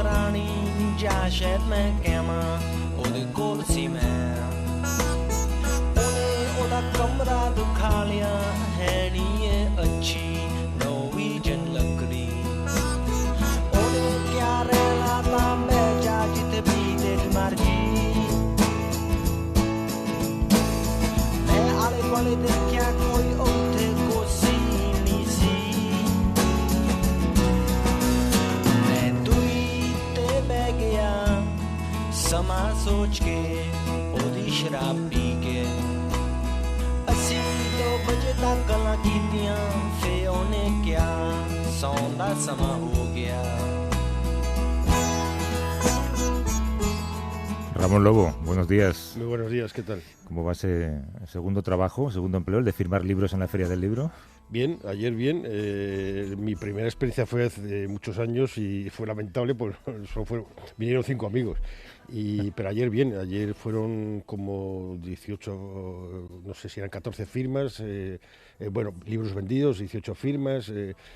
ਰਾਣੀ ਜਾਂ ਸ਼ਾਇਦ ਮੈਂ ਕਹਾਂ ਉਹਦੇ ਕੋਲ ਸੀ ਮੈਂ ਉਹਨੇ ਉਹਦਾ ਕਮਰਾ ਦੁਖਾ ਲਿਆ ਹੈ ਨੀ ਇਹ ਅੱਛੀ ਨੋਰਵੀਜਨ ਲੱਕੜੀ ਉਹਨੇ ਕਿਆ ਰਹਿਣਾ ਤਾਂ ਬਹਿ ਜਾ ਜਿੱਥੇ ਵੀ ਤੇਰੀ ਮਰਜ਼ੀ ਮੈਂ ਆਲੇ ਦੁਆਲੇ ਦੇਖਿਆ ਕੋਈ ਉੱਥੇ ਕੁਰਸੀ ਨਹੀਂ ਸੀ ਮੈਂ ਦੂਈ ਤੇ ਬਹਿ ਗਿਆ ਸਮਾਂ ਸੋਚ ਕੇ ਉਹਦੀ ਸ਼ਰਾਬ ਪੀ ਕੇ ਅਸੀਂ 2 ਵਜੇ ਤੱਕ ਗੱਲਾਂ ਕੀਤੀਆਂ ਫੇ ਉਹਨੇ ਕਿਹਾ ਸੌਣ ਦਾ ਸਮਾਂ ਹੋ ਗਿਆ Ramón Lobo, buenos días. Muy buenos días, ¿qué tal? ¿Cómo va ese segundo trabajo, segundo empleo, el de firmar libros en la Feria del Libro? Bien, ayer bien. Mi primera experiencia fue hace muchos años y fue lamentable, pues vinieron 5 amigos. Pero ayer bien, ayer fueron como 18, no sé si eran 14 firmas, bueno, libros vendidos, 18 firmas,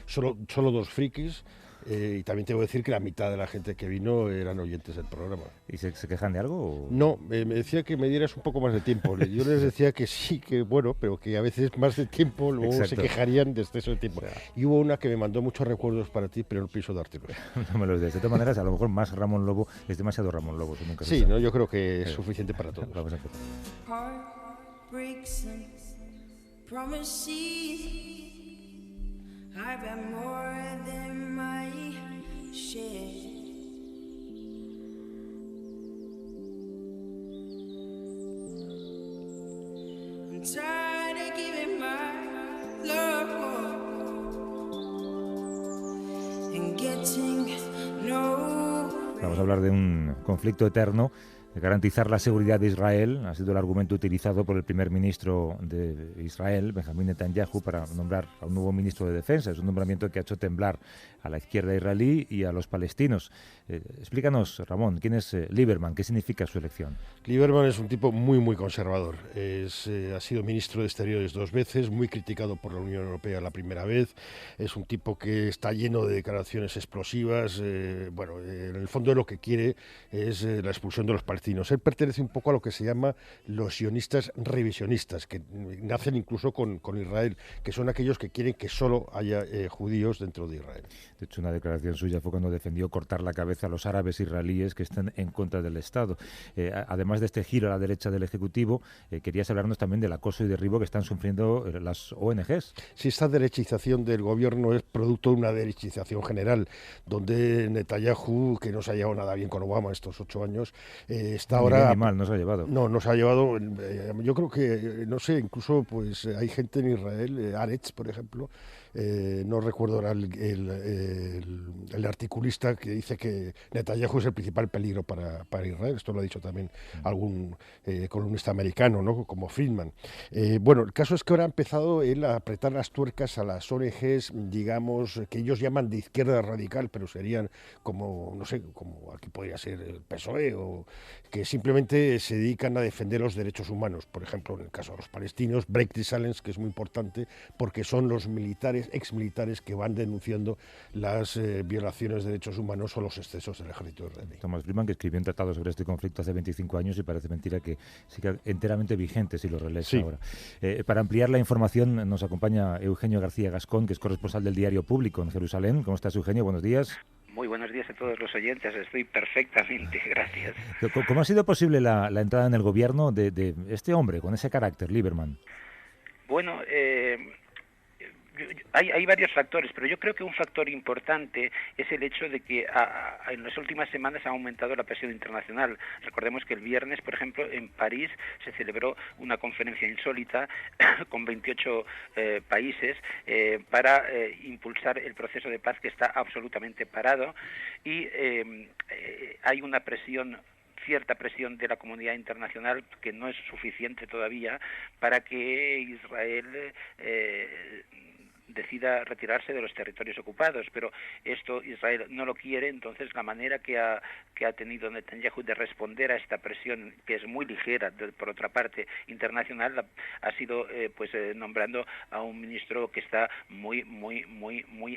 solo 2 frikis. Y también tengo que decir que la mitad de la gente que vino eran oyentes del programa. ¿Y se quejan de algo? O... No, me decía que me dieras un poco más de tiempo. Yo les decía que sí, que bueno, pero que a veces más de tiempo luego Exacto. se quejarían de exceso de tiempo. Y hubo una que me mandó muchos recuerdos para ti, pero no pienso dártelos. No me los des. De todas maneras, a lo mejor más Ramón Lobo es demasiado Ramón Lobo. Tú nunca Sí, sabes. no, yo creo que es suficiente para todos. Vamos a empezar. Heartbreaks and promises, I've got more than my share. I'm tired of giving my love and getting no. Vamos a hablar de un conflicto eterno. Garantizar la seguridad de Israel ha sido el argumento utilizado por el primer ministro de Israel, Benjamín Netanyahu, para nombrar a un nuevo ministro de Defensa. Es un nombramiento que ha hecho temblar a la izquierda israelí y a los palestinos. Explícanos, Ramón, ¿quién es Lieberman? ¿Qué significa su elección? Lieberman es un tipo muy conservador. Ha sido ministro de Exteriores 2 veces, muy criticado por la Unión Europea la primera vez. Es un tipo que está lleno de declaraciones explosivas. En el fondo lo que quiere es la expulsión de los palestinos. Él pertenece un poco a lo que se llama los sionistas revisionistas, que nacen incluso con Israel, que son aquellos que quieren que solo haya judíos dentro de Israel. De hecho, una declaración suya fue cuando defendió cortar la cabeza a los árabes israelíes que están en contra del Estado. Además de este giro a la derecha del Ejecutivo, querías hablarnos también del acoso y derribo que están sufriendo las ONGs. Si esta derechización del gobierno es producto de una derechización general, donde Netanyahu, que no se ha llevado nada bien con Obama estos 8 años, está Ni ahora... bien ni mal, no se ha llevado. No se ha llevado. Yo creo que, no sé, incluso pues hay gente en Israel, Aretz, por ejemplo, no recuerdo ahora el articulista que dice que Netanyahu es el principal peligro para Israel. Esto lo ha dicho también algún columnista americano, ¿no? Como Friedman. El caso es que ahora ha empezado él a apretar las tuercas a las ONGs, digamos, que ellos llaman de izquierda radical, pero serían como, no sé, como aquí podría ser el PSOE, o que simplemente se dedican a defender los derechos humanos. Por ejemplo, en el caso de los palestinos, Break the Silence, que es muy importante, porque son los militares, exmilitares, que van denunciando las violaciones de derechos humanos o los excesos del ejército israelí. Thomas Friedman, que escribió un tratado sobre este conflicto hace 25 años y parece mentira que siga enteramente vigente si lo relees ahora. Para ampliar la información nos acompaña Eugenio García Gascón, que es corresponsal del Diario Público en Jerusalén. ¿Cómo estás, Eugenio? Buenos días. Muy buenos días a todos los oyentes, estoy perfectamente, gracias. ¿Cómo ha sido posible la entrada en el gobierno de este hombre, con ese carácter, Lieberman? Bueno, hay varios factores, pero yo creo que un factor importante es el hecho de que en las últimas semanas ha aumentado la presión internacional. Recordemos que el viernes, por ejemplo, en París se celebró una conferencia insólita con 28 países para impulsar el proceso de paz que está absolutamente parado, y hay una cierta presión de la comunidad internacional que no es suficiente todavía para que Israel decida retirarse de los territorios ocupados, pero esto Israel no lo quiere. Entonces la manera que ha tenido Netanyahu de responder a esta presión, que es muy ligera por otra parte internacional, ha sido nombrando a un ministro que está muy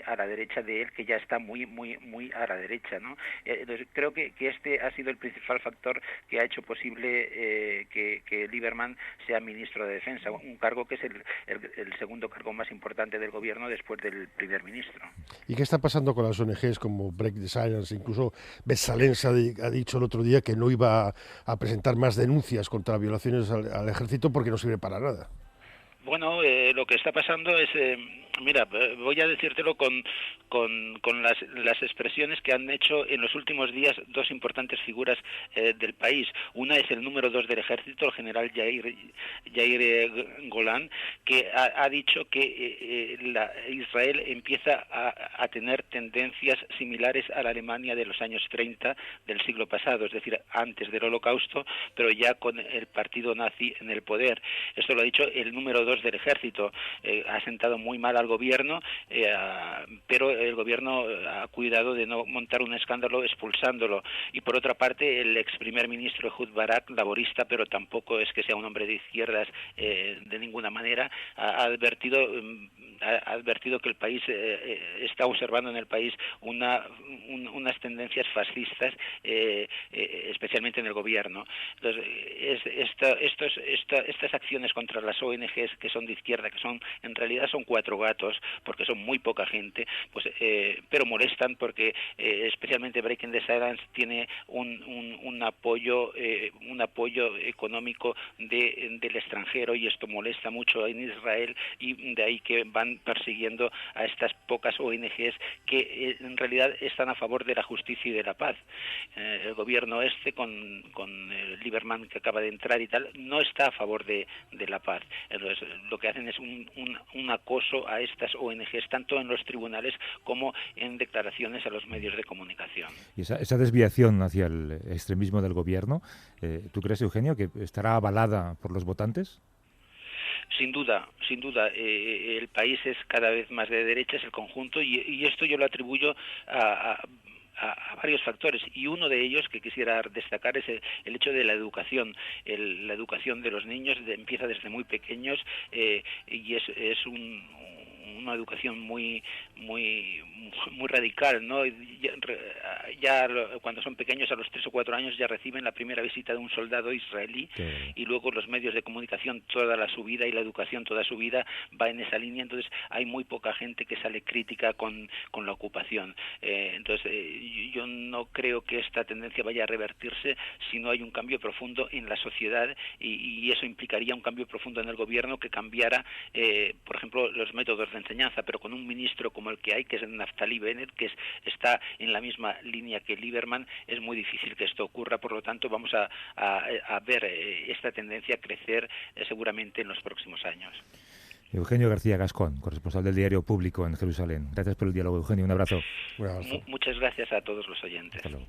a la derecha de él, que ya está muy a la derecha, ¿no? Entonces creo que este ha sido el principal factor que ha hecho posible que Lieberman sea ministro de Defensa, un cargo que es el segundo cargo más importante del gobierno después del primer ministro. ¿Y qué está pasando con las ONGs como Break the Silence? Incluso Bezalel ha dicho el otro día que no iba a presentar más denuncias contra violaciones al ejército porque no sirve para nada. Bueno, lo que está pasando es, mira, voy a decírtelo con las expresiones que han hecho en los últimos días dos importantes figuras del país. Una es el número 2 del ejército, el general Yair Golan, que ha dicho que Israel empieza a tener tendencias similares a la Alemania de los años 30 del siglo pasado, es decir, antes del Holocausto, pero ya con el partido nazi en el poder. Esto lo ha dicho el número 2 del ejército. Ha sentado muy mal al gobierno, pero el gobierno ha cuidado de no montar un escándalo expulsándolo. Y por otra parte, el ex primer ministro Ehud Barak, laborista, pero tampoco es que sea un hombre de izquierdas de ninguna manera, ha advertido que el país está observando en el país unas tendencias fascistas, especialmente en el gobierno. Entonces, estas acciones contra las ONGs que son de izquierda, que en realidad son cuatro gatos, porque son muy poca gente, pues pero molestan porque especialmente Breaking the Silence tiene un apoyo económico del extranjero, y esto molesta mucho en Israel, y de ahí que van persiguiendo a estas pocas ONGs que en realidad están a favor de la justicia y de la paz. El gobierno con Lieberman, que acaba de entrar y tal, no está a favor de la paz. Entonces lo que hacen es un acoso a estas ONGs, tanto en los tribunales como en declaraciones a los medios de comunicación. Y esa desviación hacia el extremismo del gobierno, ¿tú crees, Eugenio, que estará avalada por los votantes? Sin duda, el país es cada vez más de derechas, el conjunto, y esto yo lo atribuyo a varios factores, y uno de ellos que quisiera destacar es el hecho de la educación. La educación de los niños empieza desde muy pequeños, y es una educación muy radical, ¿no? Ya cuando son pequeños, a los 3 o 4 años, ya reciben la primera visita de un soldado israelí, y luego los medios de comunicación toda su vida, y la educación toda su vida va en esa línea. Entonces hay muy poca gente que sale crítica con la ocupación. Entonces yo no creo que esta tendencia vaya a revertirse si no hay un cambio profundo en la sociedad, y eso implicaría un cambio profundo en el gobierno que cambiara, por ejemplo, los métodos de enseñanza, pero con un ministro como el que hay, que es Naftali Bennett, que está en la misma línea que Lieberman, es muy difícil que esto ocurra. Por lo tanto, vamos a ver esta tendencia crecer seguramente en los próximos años. Eugenio García Gascón, corresponsal del Diario Público en Jerusalén. Gracias por el diálogo, Eugenio. Un abrazo. Muchas gracias a todos los oyentes. Hasta luego.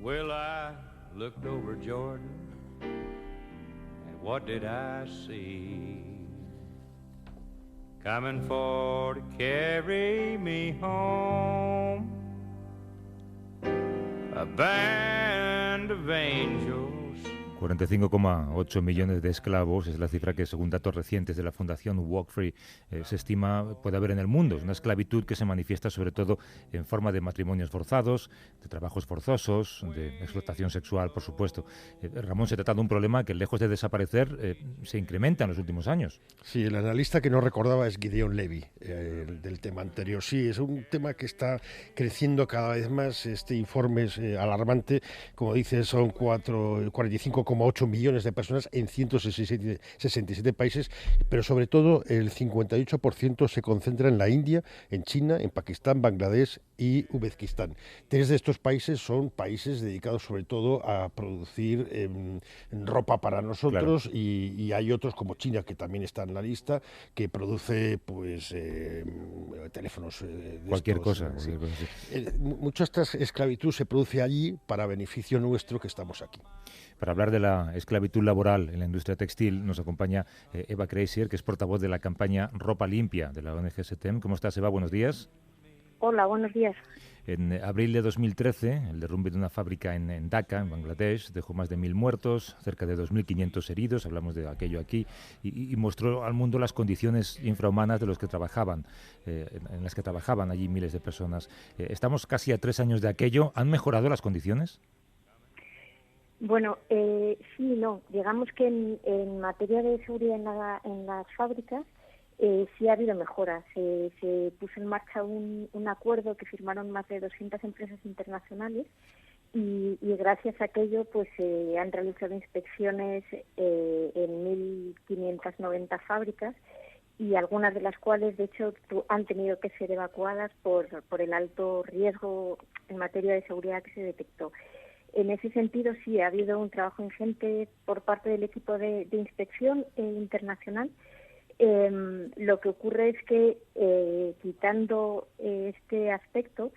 Well, I looked over Jordan, and what did I see? Coming for to carry me home, a band of angels. 45,8 millones de esclavos es la cifra que, según datos recientes de la Fundación Walk Free, se estima puede haber en el mundo. Es una esclavitud que se manifiesta sobre todo en forma de matrimonios forzados, de trabajos forzosos, de explotación sexual, por supuesto. Ramón, se trata de un problema que, lejos de desaparecer, se incrementa en los últimos años. Sí, el analista que no recordaba es Gideon Levy, del tema anterior. Sí, es un tema que está creciendo cada vez más. Este informe es alarmante. Como dice, son 45,8 millones de personas en 167 países, pero sobre todo el 58% se concentra en la India, en China, en Pakistán, Bangladesh y Uzbekistán. 3 de estos países son países dedicados sobre todo a producir ropa para nosotros, claro. Y hay otros como China, que también está en la lista, que produce pues teléfonos de Cualquier estos, cosa. sí. Cualquier cosa, sí. Mucha esta esclavitud se produce allí para beneficio nuestro que estamos aquí. Para hablar de la esclavitud laboral en la industria textil nos acompaña Eva Kreisier, que es portavoz de la campaña Ropa Limpia de la ONG SETEM. ¿Cómo estás, Eva? Buenos días. Hola, buenos días. En abril de 2013, el derrumbe de una fábrica en Dhaka, en Bangladesh, dejó más de 1.000 muertos, cerca de 2.500 heridos, hablamos de aquello aquí, y mostró al mundo las condiciones infrahumanas de los que trabajaban, en las que trabajaban allí miles de personas. Estamos casi a 3 años de aquello. ¿Han mejorado las condiciones? Bueno, sí y no. Digamos que en materia de seguridad en las fábricas sí ha habido mejoras. Se puso en marcha un acuerdo que firmaron más de 200 empresas internacionales y gracias a aquello pues se han realizado inspecciones en 1.590 fábricas y algunas de las cuales de hecho han tenido que ser evacuadas por el alto riesgo en materia de seguridad que se detectó. En ese sentido sí ha habido un trabajo ingente por parte del equipo de inspección internacional. Lo que ocurre es que quitando este aspecto,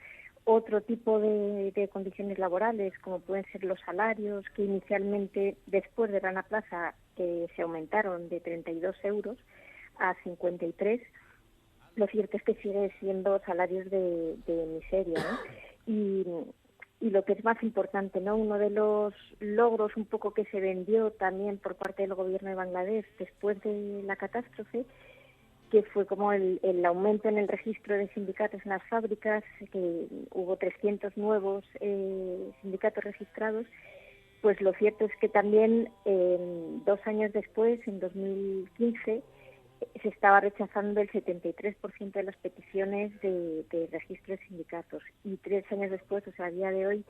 otro tipo de condiciones laborales, como pueden ser los salarios, que inicialmente después de Rana Plaza se aumentaron de 32 euros a 53, lo cierto es que sigue siendo salarios de miseria, ¿no? Y lo que es más importante, ¿no? Uno de los logros un poco que se vendió también por parte del gobierno de Bangladesh después de la catástrofe, que fue como el aumento en el registro de sindicatos en las fábricas, que hubo 300 nuevos sindicatos registrados, pues lo cierto es que también 2 años después, en 2015, se estaba rechazando el 73% de las peticiones de registro de sindicatos y 3 años después, o sea, a día de hoy,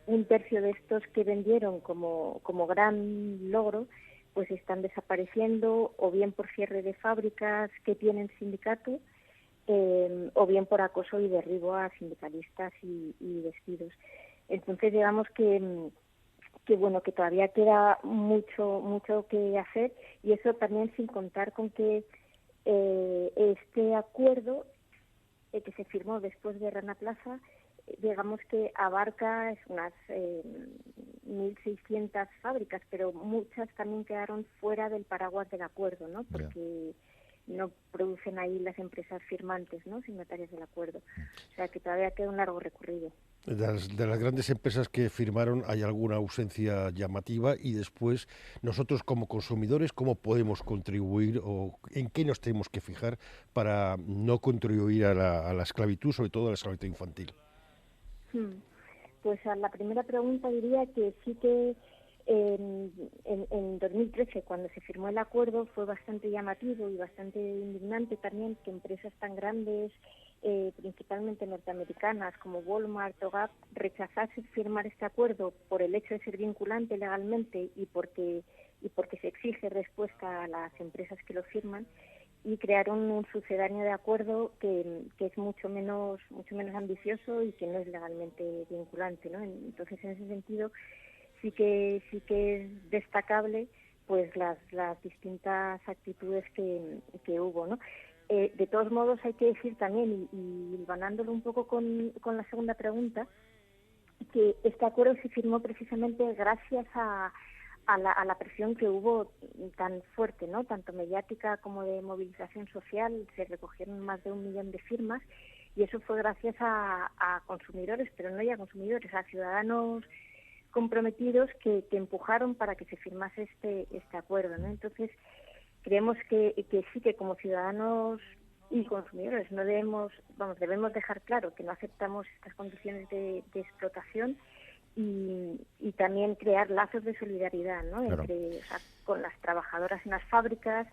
1/3 de estos que vendieron como gran logro, pues están desapareciendo o bien por cierre de fábricas que tienen sindicato o bien por acoso y derribo a sindicalistas y despidos. Entonces, digamos que bueno, que todavía queda mucho que hacer y eso también sin contar con que este acuerdo que se firmó después de Rana Plaza, digamos que abarca unas 1.600 fábricas, pero muchas también quedaron fuera del paraguas del acuerdo, ¿no? Porque no producen ahí las empresas firmantes, ¿no? Signatarias del acuerdo. O sea que todavía queda un largo recorrido. De las grandes empresas que firmaron hay alguna ausencia llamativa y después nosotros como consumidores, ¿cómo podemos contribuir o en qué nos tenemos que fijar para no contribuir a la esclavitud, sobre todo a la esclavitud infantil? Pues a la primera pregunta diría que sí que en 2013, cuando se firmó el acuerdo, fue bastante llamativo y bastante indignante también que empresas tan grandes, principalmente norteamericanas como Walmart o Gap, rechazasen firmar este acuerdo por el hecho de ser vinculante legalmente y porque se exige respuesta a las empresas que lo firman, y crearon un sucedáneo de acuerdo que es mucho menos ambicioso y que no es legalmente vinculante, ¿no? Entonces, en ese sentido, sí que es destacable pues las distintas actitudes que hubo, ¿no? De todos modos, hay que decir también, y hilvanándolo un poco con la segunda pregunta, que este acuerdo se firmó precisamente gracias a la presión que hubo tan fuerte, ¿no? Tanto mediática como de movilización social. Se recogieron más de 1 millón de firmas y eso fue gracias a consumidores, pero no ya consumidores, a ciudadanos comprometidos que empujaron para que se firmase este acuerdo, ¿no? Entonces, creemos que sí, que como ciudadanos y consumidores no debemos dejar claro que no aceptamos estas condiciones de explotación y también crear lazos de solidaridad, ¿no? Claro. Con las trabajadoras en las fábricas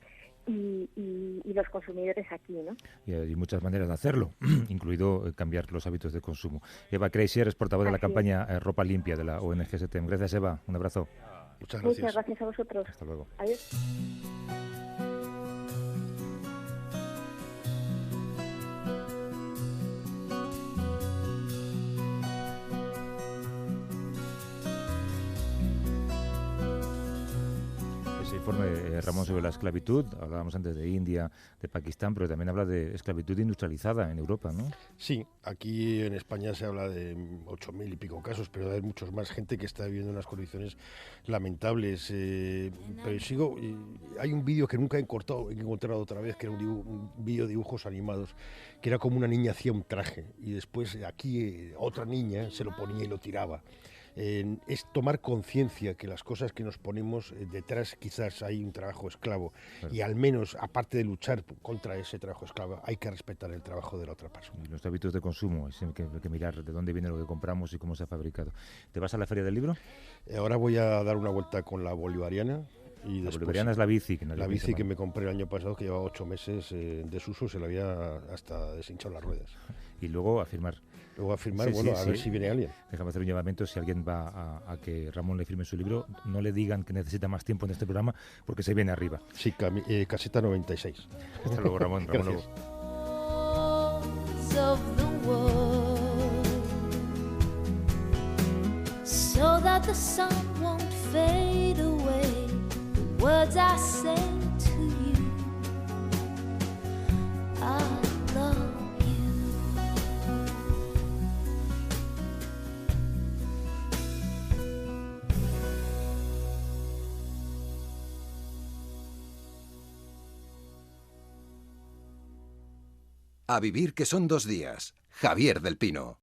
y los consumidores aquí, ¿no? Y hay muchas maneras de hacerlo, incluido cambiar los hábitos de consumo. Eva Kreisier es portavoz de la campaña Ropa Limpia de la ONG SETEM. Gracias, Eva. Un abrazo. Muchas gracias. Muchas gracias a vosotros. Hasta luego. Adiós. Ese informe, Ramón, sobre la esclavitud, hablábamos antes de India, de Pakistán, pero también habla de esclavitud industrializada en Europa, ¿no? Sí, aquí en España se habla de 8.000 y pico casos, pero hay muchos más gente que está viviendo unas condiciones lamentables. Pero hay un vídeo que nunca he encontrado otra vez, que era un vídeo de dibujos animados, que era como una niña hacía un traje y después aquí otra niña se lo ponía y lo tiraba. Es tomar conciencia que las cosas que nos ponemos detrás quizás hay un trabajo esclavo, claro. Y al menos, aparte de luchar contra ese trabajo esclavo, hay que respetar el trabajo de la otra persona. Y los hábitos de consumo, hay que mirar de dónde viene lo que compramos y cómo se ha fabricado. ¿Te vas a la Feria del Libro? Ahora voy a dar una vuelta con la bolivariana. Y la bolivariana es la bici. La bici que me compré el año pasado, que llevaba 8 meses en desuso, se la había hasta deshinchado las ruedas. Y luego a firmar. Luego a firmar, sí, a ver si viene alguien. Déjame hacer un llamamiento, si alguien va a que Ramón le firme su libro, no le digan que necesita más tiempo en este programa, porque se viene arriba. Sí, caseta 96. Hasta luego, Ramón. Gracias. So that the sun won't fade away, the words I say to you, I love you. A vivir que son 2 días. Javier del Pino.